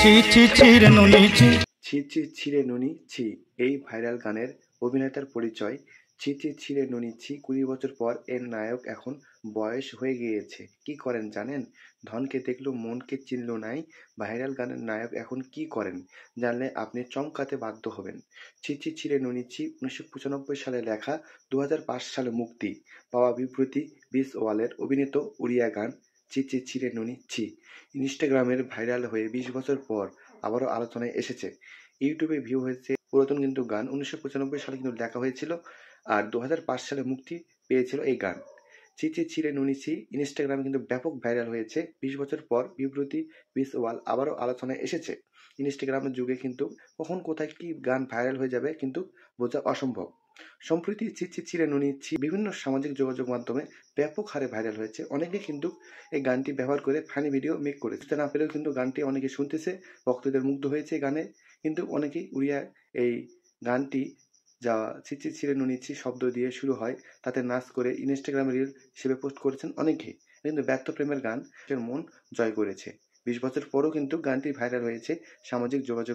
ছি ছি ছি রে নুনি ছি। ছি ছি ছিঁড়ে নুনি ছি এই ভাইরাল গানের অভিনেতার পরিচয়। ছি ছি ছিঁড়ে নুনি ছি ২০ বছর পর এর নায়ক এখন বয়স হয়ে গিয়েছে। কি করেন জানেন? ধনকে দেখলো মনকে চিনল নাই। ভাইরাল গানের নায়ক এখন কি করেন? জানলে আপনি চমকাতে বাধ্য হবেন। ছি ছি ছিঁড়ে নুনি ছি ১৯৯৫ সালে লেখা, ২০০৫ সালে মুক্তি পাওয়া বিপ্রতি বিসওয়ালের অভিনীত উড়িয়া গান ছি ছি ছিঁড়ে নুনি ছি ইনস্টাগ্রামের ভাইরাল হয়ে ২০ বছর পর আবারও আলোচনায় এসেছে। ইউটিউবে ভিউ হয়েছে পুরাতন কিন্তু গান ১৯৯৫ সালে কিন্তু লেখা হয়েছিল, আর ২০০৫ সালে মুক্তি পেয়েছিল এই গান। ছি ছি ছিঁড়ে নুনি ছি ইনস্টাগ্রামে কিন্তু ব্যাপক ভাইরাল হয়েছে। ২০ বছর পর বিপ্রতি বিসওয়াল আবারও আলোচনায় এসেছে। ইনস্টাগ্রামের যুগে কিন্তু কখন কোথায় কি গান ভাইরাল হয়ে যাবে কিন্তু বোঝা অসম্ভব। সম্প্রতি ছি ছি ছিঁড়ে নুনি ছি বিভিন্ন সামাজিক যোগাযোগ মাধ্যমে ব্যাপক হারে ভাইরাল হয়েছে। অনেকে কিন্তু এই গানটি ব্যবহার করে ফানি ভিডিও মেক করেছে। বুঝতে না পেরেও কিন্তু গানটি অনেকে শুনতেছে, ভক্তদের মুগ্ধ হয়েছে এই গানে। কিন্তু অনেকেই উড়িয়া এই গানটি যা ছি ছি ছিঁড়ে নুনি ছি শব্দ দিয়ে শুরু হয় তাতে নাচ করে ইনস্টাগ্রামে রিল হিসেবে পোস্ট করেছেন অনেকেই। কিন্তু ব্যর্থ প্রেমের গান মন জয় করেছে। ২০ বছর পরও কিন্তু গানটি ভাইরাল হয়েছে সামাজিক যোগাযোগ